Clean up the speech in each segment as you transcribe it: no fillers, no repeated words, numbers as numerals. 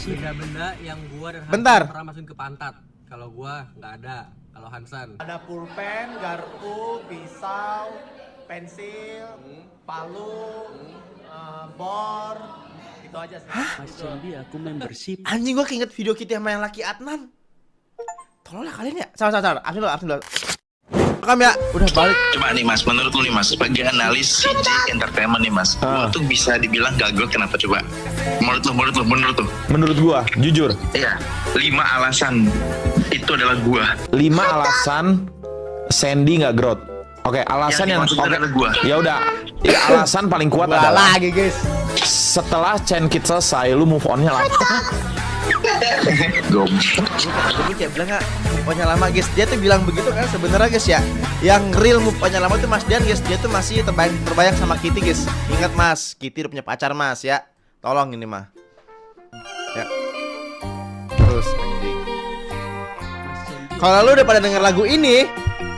Benda-benda yang gua dan Hansan Bentar. pernah masukin ke pantat. Kalau gua nggak ada. Kalau Hansan Ada pulpen, garpu, pisau, pensil, palu, bor, itu aja sih. Mas Cendi, aku membership. Anjing, gua keinget video kita sama yang laki Adnan. Tolonglah kalian ya. Sabar. Absen dulu. Rekam ya, udah balik. Coba nih mas, menurut lu nih mas, sebagai analis CJ Entertainment nih mas, lu tuh bisa dibilang gagal kenapa coba? Menurut lu. Menurut gua, jujur, Iya, 5 alasan itu adalah gua. 5 alasan Sandy nggak growth. Oke, alasan yang dimaksud adalah gua. Ya udah, ya, alasan paling kuat Gua adalah lagi, guys. setelah chain kit selesai, lu move on-nya lama. Jadi kayak bilang nggak, move-nya lama, guys. Dia tuh bilang begitu kan sebenarnya, guys ya. Yang real move-nya lama tuh Mas Dian, guys. Dia tuh masih terbayang sama Kitty, guys. Ingat Mas, Kitty udah punya pacar Mas ya. Tolong ini mah. Ya. Terus anjing. Kalau lu udah pada denger lagu ini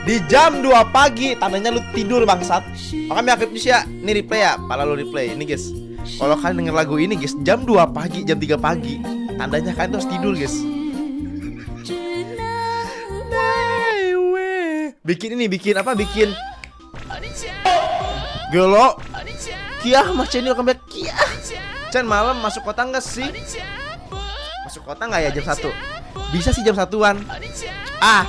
di jam 2 pagi, tandanya lu tidur bangsat. Makanya aktif sih ya. Ini replay ya, pala lu replay. Ini guys. Kalau kalian denger lagu ini guys, jam 2 pagi, jam 3 pagi, tandanya kalian harus tidur guys. Bikin apa? Bikin Gelo Kiah Mas Ceni welcome back. Kiah Cen malam masuk kota enggak sih? Masuk kota enggak ya jam 1? Bisa sih jam 1-an. Ah,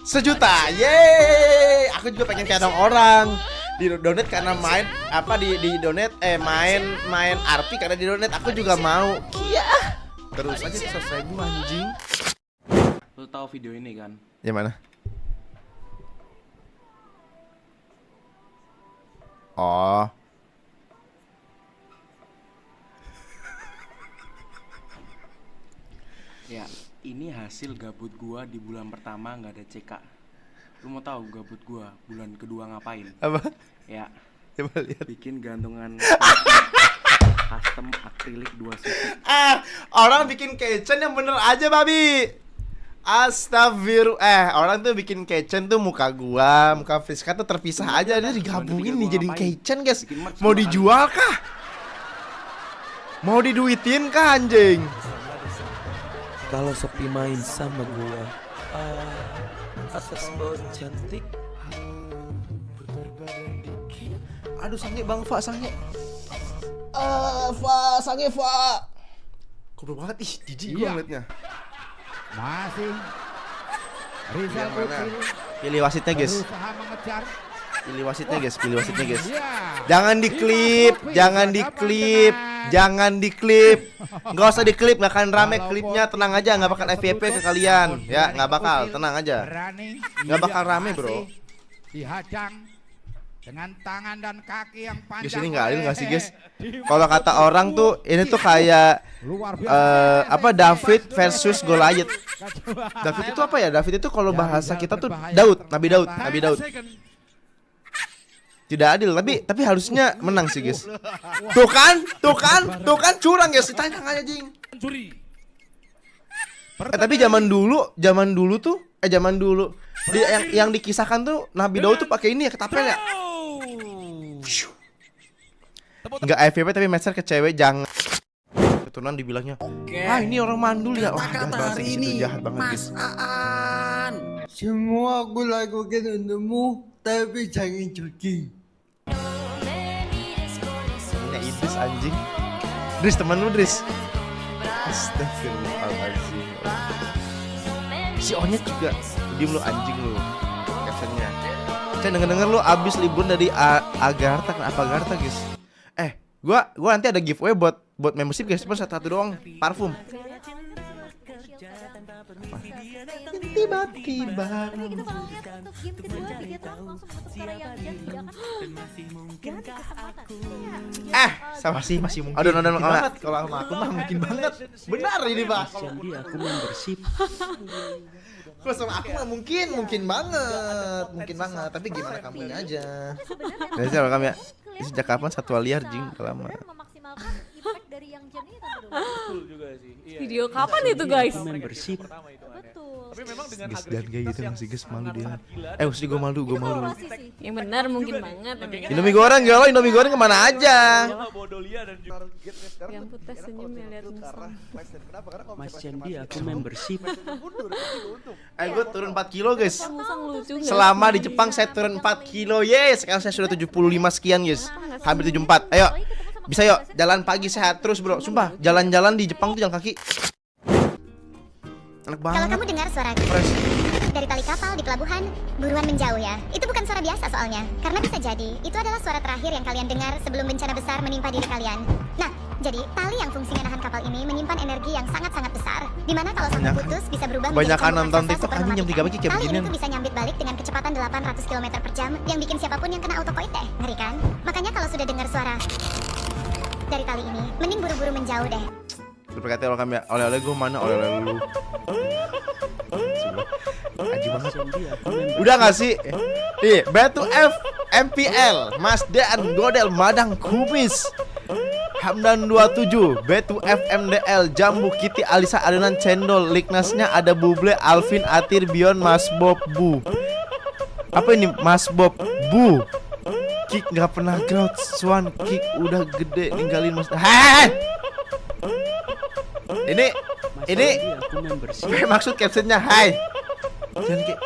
1 juta. Yeay. Aku juga pengen kayak orang di donate karena main apa di donate main RP karena di donate aku juga mau. Kiah. Terus aja 100.000 anjing. Lu tahu video ini kan? Yang mana? Oh. Ya, ini hasil gabut gua di bulan pertama nggak ada CK. Lu mau tahu gabut gua bulan kedua ngapain? Apa? Ya, Coba lihat. bikin gantungan custom akrilik 2 suku. Orang bikin kitchen yang bener aja, babi. Astagfirullah. Orang tuh bikin kitchen tuh muka gua, muka Friska tuh terpisah aja. Dia digabungin nih jadi kitchen, guys. Mau dijual kah? Mau diduitin kah anjing? Kalau sepi main sama gua, atas bau cantik. Aduh, sange Bang Fa, sange. Sange Fa. Goblok banget, ih, jijik gua ngeliatnya. Masih Rizal Putri Pilih wasitnya, guys. berusaha mengejar. Pilih wasitnya, guys. Iya. Jangan diklip. Nggak usah diklip, nggak akan rame klipnya. Tenang aja, nggak bakal FYP ke kalian. Ya, nggak bakal, tenang aja. Berani. Nggak bakal rame, bro. Dihadang dengan tangan dan kaki yang panjang. Guys, ini nggak adil nggak sih, guys? Kalau kata orang tuh, ini tuh kayak Luar biasa. David versus Goliath. David itu apa ya? David itu kalau bahasa kita tuh Nabi Daud. Tidak adil, tapi harusnya menang sih, guys. Tuh kan curang, guys. Tanya aja, jing. Tapi zaman dulu tuh yang dikisahkan tuh Nabi Daud tuh pakai ini ya, ketapel ya. Enggak FVP tapi matcher ke cewek, jangan. Keturunan dibilangnya. Ini orang mandul ya. Wah, jahat banget sih, itu jahat banget, guys. Semua aku lakukan untukmu, tapi jangan jogging. Ini Idris anjing. Dris, teman lu Dris. Astagfirullahaladzim. Si Onyet juga. Diem lu anjing lu. Captionnya. Cen, denger lu abis libur dari Agartha. Kenapa Agartha, guys? Gua nanti ada giveaway buat membership, guys. Cuma satu doang, parfum. Tiba-tiba. Masih mungkin. Aduh, banget. Kalau sama aku mah mungkin banget. Benar ini, Pak. Mas Cendi, aku membership. Kalau sama aku mah mungkin banget. Tapi gimana kamunya aja. Jadi welcome ya. Sejak kapan satwa liar jing kelama? Memaksimalkan impact dari yang Jen ini, tante. Betul juga sih. Iya, Video kapan itu guys? Membership. Betul. Tapi memang dengan Guys, jangan kayak gitu masih guys, malu dia. gila. Mesti gue malu. Yang benar mungkin banget. Indomie goreng ya lo, Indomie goreng kemana aja? Bodolia dan juga Yang putih senyum ya lihat Musang. Mas Sandy aku membership. Gue turun 4 kilo guys. Musang lucu nggak Selama sih? di Jepang saya turun 4 kilo, yes. Sekarang saya sudah 75 sekian guys. Hampir 74. Ayo, bisa yuk, jalan pagi sehat terus bro. Sumpah, jalan-jalan di Jepang tuh jalan kaki. Enak Kalau banget. kamu dengar suara Fresh. dari tali kapal di pelabuhan, buruan menjauh ya. Itu bukan suara biasa soalnya. Karena bisa jadi, itu adalah suara terakhir yang kalian dengar sebelum bencana besar menimpa diri kalian. Nah, jadi tali yang fungsinya nahan kapal ini menyimpan energi yang sangat-sangat besar. Dimana kalau sampai putus bisa berubah menjadi Kebanyakan cambuk nonton raksasa TikTok super anjing jam 3 pagi kayak Tali ini beginian. tuh bisa nyambit balik dengan kecepatan 800 km per jam yang bikin siapapun yang kena autopoid deh. Ngeri kan? Makanya kalau sudah dengar suara dari tali ini, mending buru-buru menjauh deh. Berkata kalau kami oleh-oleh gue mana oleh-oleh lu. Aji banget. Udah gak sih? Ih, Batu F MPL Mas Dean Godel Madang Kumis Hamdan 27 Batu F MDL Jambu Kitty Alisa Adonan Cendol Lignasnya ada Buble Alvin Atir Bion Mas Bob Bu. Apa ini Mas Bob Bu? Kick gak pernah grout. Swan Kick udah gede ninggalin Mas. Hei! Ini maksud captionnya hai. Jangan kayak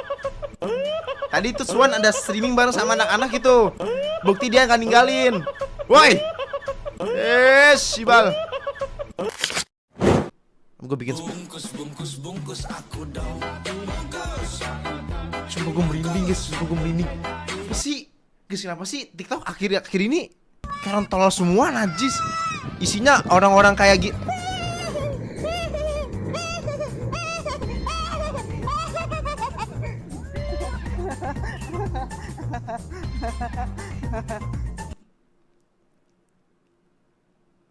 tadi itu Swan ada streaming bareng sama anak-anak gitu. Bukti dia nggak ninggalin. Woi, Sibal. Gue bikin bungkus aku dong. Sumpah gue merinding guys, Apa sih? Guys, kenapa sih TikTok akhir ini kayak tolol semua najis. Isinya orang-orang kayak gitu.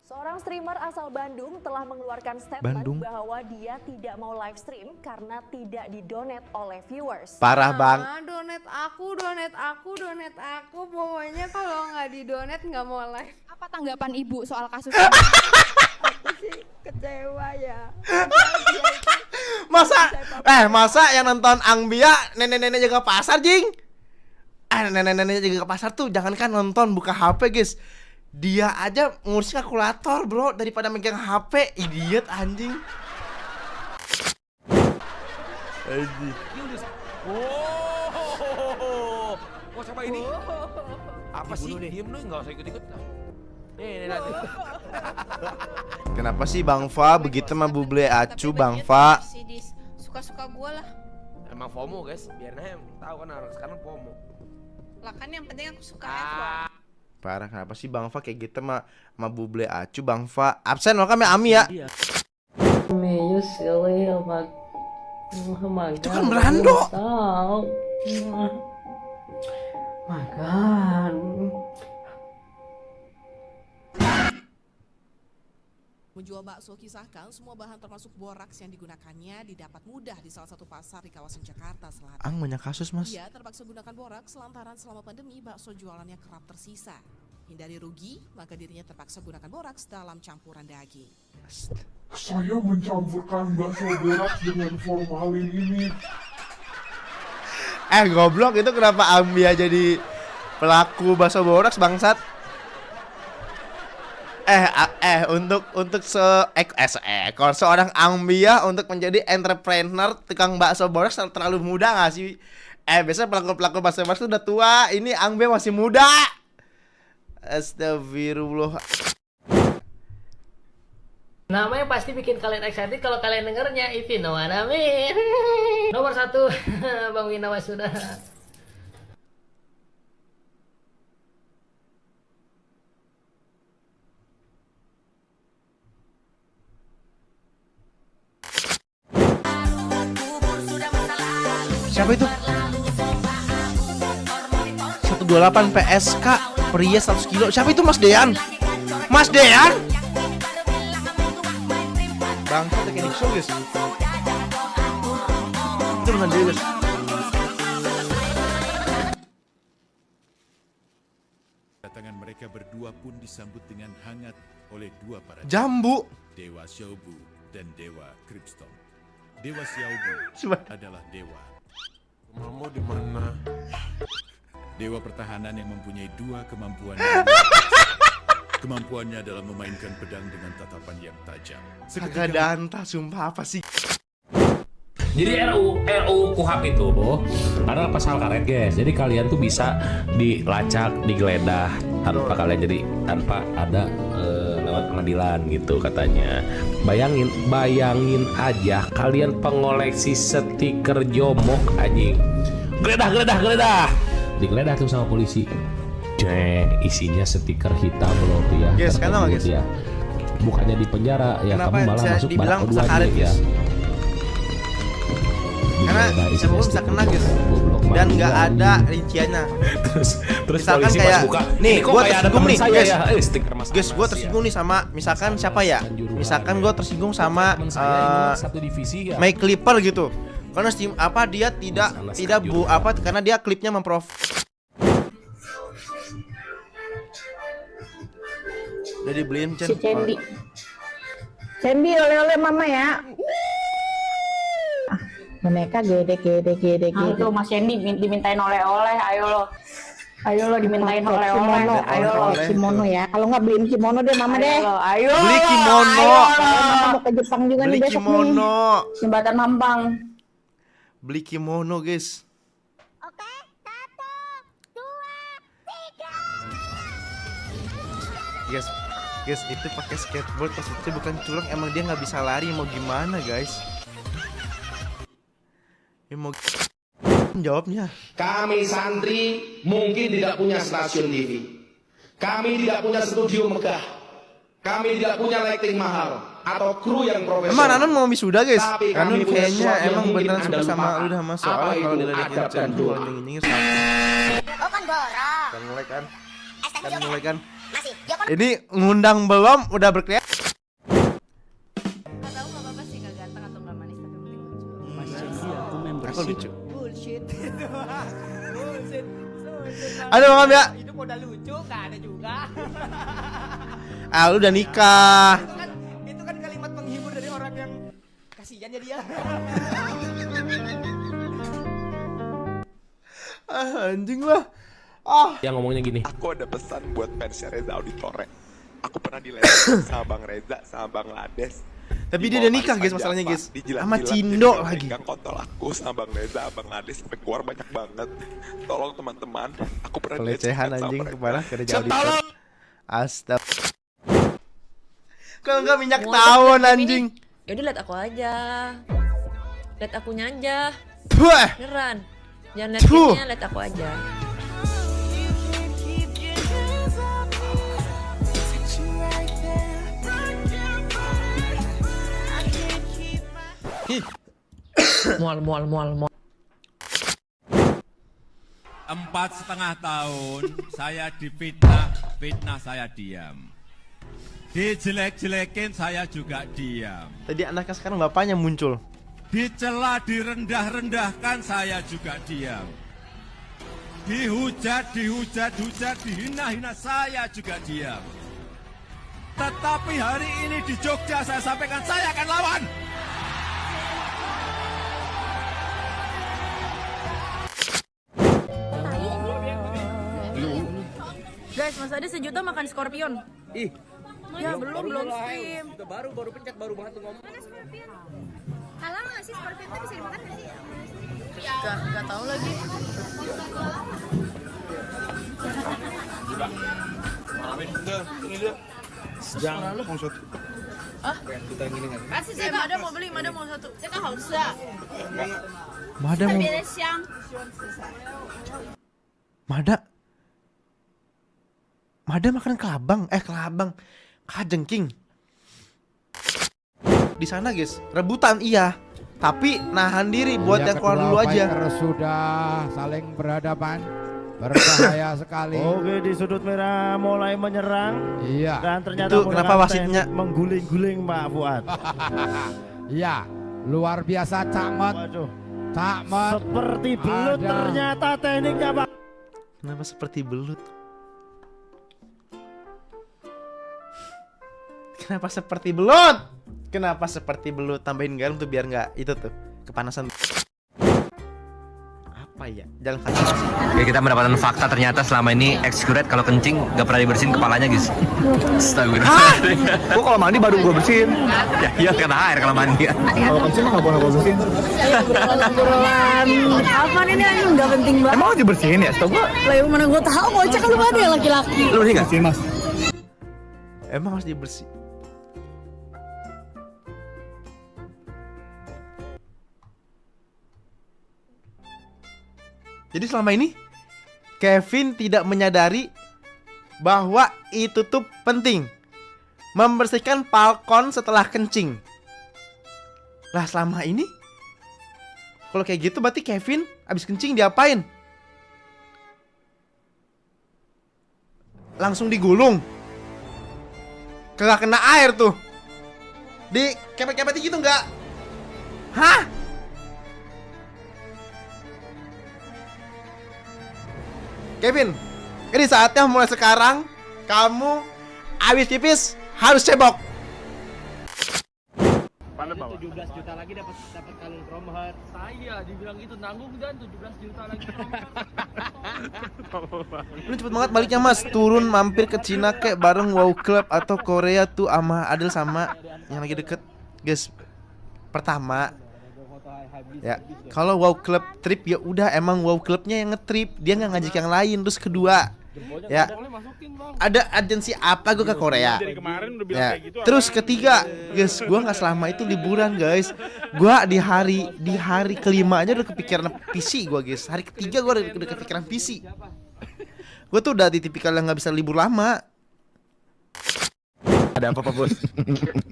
Seorang streamer asal Bandung telah mengeluarkan statement bahwa dia tidak mau live stream karena tidak didonate oleh viewers. Parah bang. Donate aku. Pokoknya kalau nggak didonate nggak mau live. Apa tanggapan ibu soal kasus Aku sih kecewa ya. Masa yang nonton Angbia nenek-nenek jaga pasar jing? Nenek-nenek jaga pasar tuh jangankan nonton, buka HP guys. Dia aja ngurusin kalkulator bro daripada megang HP. Idiot anjing. Oh, sama ini. Apa sih? Diem lu, nggak usah ikut-ikut. Nih, nanti. Kenapa sih Bang Fa begitu mah Buble acu Bang Fa? Suka-suka gue lah. Emang FOMO guys, biar aja tahu kan orang sekarang FOMO. Lah kan yang penting aku suka F1. Parah, kenapa sih Bang Fa kayak gitu mah Buble acu Bang Fa? Absen lo kami Ami ya. Itu kan Brando. Makan. Menjual bakso kisahkan semua bahan termasuk boraks yang digunakannya didapat mudah di salah satu pasar di kawasan Jakarta Selatan. Banyak kasus mas. Dia terpaksa gunakan boraks lantaran selama pandemi bakso jualannya kerap tersisa. Hindari rugi, maka dirinya terpaksa gunakan boraks dalam campuran daging. Saya mencampurkan bakso boraks dengan formalin ini. Goblok, itu kenapa Ambia jadi pelaku bakso boraks bangsat? Untuk seekor seorang Ambia untuk menjadi entrepreneur tukang bakso boraks terlalu muda gak sih? Biasanya pelaku bakso boraks udah tua, ini Ambia masih muda. Astagfirullah. Nama yang pasti bikin kalian excited kalau kalian dengernya If You Know What I Mean. Nomor 1 Bang Winawa sudah. Siapa itu? 128 PSK pria 100 kilo. Siapa itu Mas Dean? Mas Dean? Bangsa kayak Nixon guys. Itu bukan dia guys. Kedatangan mereka berdua pun disambut dengan hangat oleh dua para Jambu. Dewa Xiaobu dan Dewa Kripston. Dewa Xiaobu adalah dewa. Mamamu di mana? Dewa pertahanan yang mempunyai dua kemampuan. Kemampuannya adalah memainkan pedang dengan tatapan yang tajam. Kagak danta, sumpah apa sih? Jadi RUU KUHP itu ada pasal karet guys. Jadi kalian tuh bisa dilacak, digeledah tanpa kalian jadi tanpa ada lewat pengadilan gitu katanya. Bayangin aja kalian pengoleksi stiker jomok anjing. Geledah. Digeledah tuh sama polisi. Isinya stiker hitam loh ya. Guys, kenapa guys? Ya. Bukannya di penjara ya, kamu malah masuk barak kedua ya. Karena siapapun bisa kena guys, dan nggak ada rinciannya. terus misalkan polisi kayak buka, nih gue tersinggung nih guys, ya. Guys gue tersinggung nih sama misalkan siapa ya, misalkan gue tersinggung sama satu divisi ya. Mike Clipper gitu, karena dia tidak karena dia klipnya udah dibeliin si Cendi oleh-oleh mama ya. Mereka gede. Tuh Mas Cendi dimintain oleh-oleh, ayo lo dimintain oleh-oleh, ayo lo kimono ya. Kalau nggak beliin kimono deh mama deh. Ayo beli kimono. Mama mau ke Jepang juga nih besok nih. Jembatan Mampang. Beli kimono guys. Oke, 1, 2, 3. Guys itu pakai skateboard pas itu bukan curang, emang dia nggak bisa lari, mau gimana guys? Mau jawabnya. Kami santri mungkin tidak punya stasiun TV. Kami tidak punya studio megah. Kami tidak punya lighting mahal atau kru yang profesional. Emang Anon mau wisuda guys? Anon kayaknya emang beneran suka sama lu dah masuk. Kalau diledekin channel nyengir Oh kan dorong. Kan mulai kan. Ini ngundang belum udah berkreasi. Aku lucu. Bullshit. Aduh Mam ya. Hidup udah lucu, gak ada juga. Lu udah nikah. Itu kan kalimat penghibur dari orang yang kasihan ya dia. Anjing lah. Yang ngomongnya gini. Aku ada pesan buat fansnya Reza Auditore. Aku pernah diledek sama Bang Reza, sama Bang Lades. Tapi dia udah nikah guys masalahnya guys. Sama Cindo lagi. Kontol aku sama Bang Reza, Bang Lades sampai keluar banyak banget. Tolong teman-teman, aku pernah pelecehan anjing kepada kerja auditor. Astaga. Kalau enggak minyak tawon anjing. Yaudah lihat aku aja. Lihat akunya aja. Beneran. Jangan lihat dia, lihat aku aja. Mual. 4,5 tahun saya fitnah saya diam. Dijelek-jelekin saya juga diam. Tadi anaknya sekarang bapaknya muncul. Dicela, direndah-rendahkan saya juga diam. Dihujat, dihina-hina saya juga diam. Tetapi hari ini di Jogja saya sampaikan saya akan lawan. Guys, Mas Ade sejuta makan scorpion. Ih, ya belum stream. Baru pencet baru banget ngomong. Mana scorpion? Halal nggak sih scorpion itu bisa dimakan nggak sih? Gak tahu lagi. Ini dia. Sedang mau satu. Ah? Kita gini kan. Kasih saya Mada mau beli, Mada mau satu. Saya kan haus. Mada mau. Mada makan kelabang, kajengking. Di sana guys, rebutan iya, tapi nahan diri buat yang keluar dulu aja. Sudah saling berhadapan, berbahaya sekali. Oke, di sudut merah mulai menyerang. Iya. Dan ternyata itu kenapa wasitnya mengguling-guling Pak Fuad. Iya, luar biasa Cakmet. Cakmet. Seperti belut ternyata tekniknya Pak. Kenapa seperti belut? Kenapa seperti belut? Kenapa seperti belut? Tambahin garam tuh biar nggak itu tuh kepanasan. Apa ya? Jalan fantasi. Oke, kita mendapatkan fakta ternyata selama ini ex-kuret kalau kencing gak pernah dibersihin kepalanya, guys. Astagfirullah. Gua kalau mandi baru gua bersihin. Ya iya kena air kalau mandi. Kalau kencing mah gak pernah gua bersihin. Apa ini anjing nggak penting banget. Emang dibersihin ya? Setahu gua. Lah yang mana gua tahu bocah kalau ada ya laki-laki. Lu bersih nggak? Mas. Emang harus dibersih. Jadi selama ini Kevin tidak menyadari bahwa itu tuh penting, membersihkan balkon setelah kencing. Lah selama ini kalau kayak gitu berarti Kevin abis kencing diapain? Langsung digulung. Kagak kena air tuh. Di kepet-kepet gitu enggak? Hah? Kevin, ini saatnya mulai sekarang kamu habis pipis harus cebok. 17 juta lagi dapat kalung Kromher. Saya dibilang gitu nanggung dan 17 juta lagi. Lu cepet banget baliknya mas. Turun mampir ke Cina kayak bareng Wow Club atau Korea tuh sama Adel sama yang lagi deket. Guys, pertama ya, kalau Wow Club trip ya udah emang Wow Clubnya yang ngetrip, dia nggak ngajak yang lain. Terus kedua, ya ada agensi apa gue ke Korea? Ya. Terus ketiga, guys, gue nggak selama itu liburan guys. Gue di hari kelima aja udah kepikiran PC gue guys. Hari ketiga gue udah kepikiran PC. Gue tuh udah di tipikal yang nggak bisa libur lama. Ada apa Pak Bos?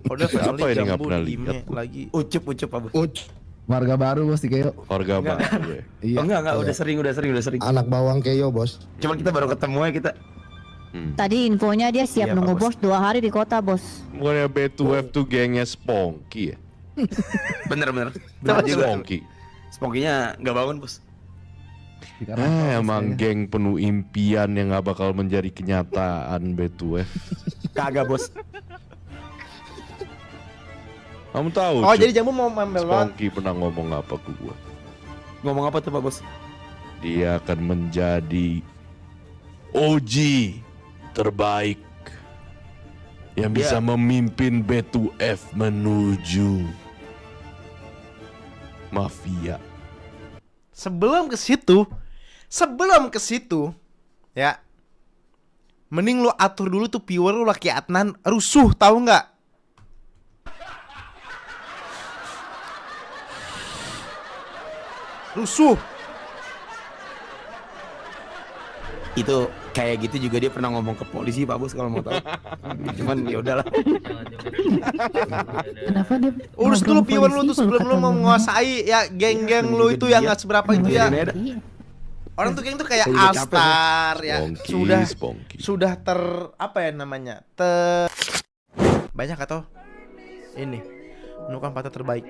Udah Apa ini nggak pernah lihat lagi. Ucup Pak Bos. Warga baru bos di Keyo. Warga baru ya. Iya. Oh, enggak, udah sering. Anak bawang Keyo bos. Cuman kita baru ketemu ya kita. Tadi infonya dia siap Iya, nunggu Pak bos 2 hari di kota bos. Bukannya B2F tuh gengnya Sponky ya? Bener. Sponky. Sponkinya nggak bangun bos. Emang geng penuh impian yang gak bakal menjadi kenyataan B2F. Kagak bos. Kamu tahu? Oh jadi Jambu mau membelot. Sponky pernah ngomong apa ke gua? Ngomong apa tuh Pak Bos? Dia akan menjadi OG terbaik yang bisa memimpin B2F menuju mafia. Sebelum ke situ, ya, mending lu atur dulu tuh viewer lu laki Adnan rusuh, tahu nggak? Rusuh. Itu kayak gitu juga dia pernah ngomong ke polisi Pak Bos kalau mau tahu. Cuman ya udahlah. Kenapa dia? Urus dulu viewer lu tuh sebelum lu mau menguasai ya geng-geng lu itu yang nggak seberapa itu ya. Orang tuh geng tuh kayak Alstar ya. Sudah apa ya namanya? Banyak atau ini menemukan patah terbaik.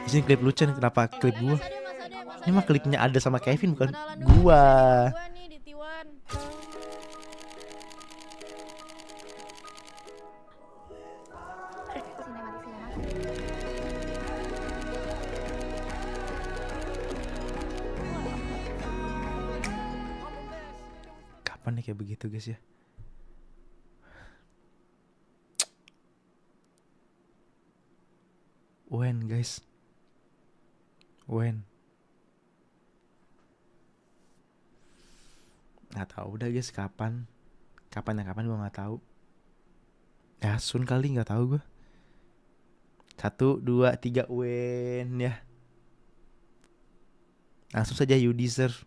Ini klip lucu nih, kenapa klip gua? Ini mah klipnya ada sama Kevin bukan gua. Kapan nih kayak begitu guys ya? When guys? When? Nggak tahu udah guys kapan gue nggak tahu. Ya soon kali nggak tahu gue. 1, 2, 3 when ya. Langsung saja you deserve.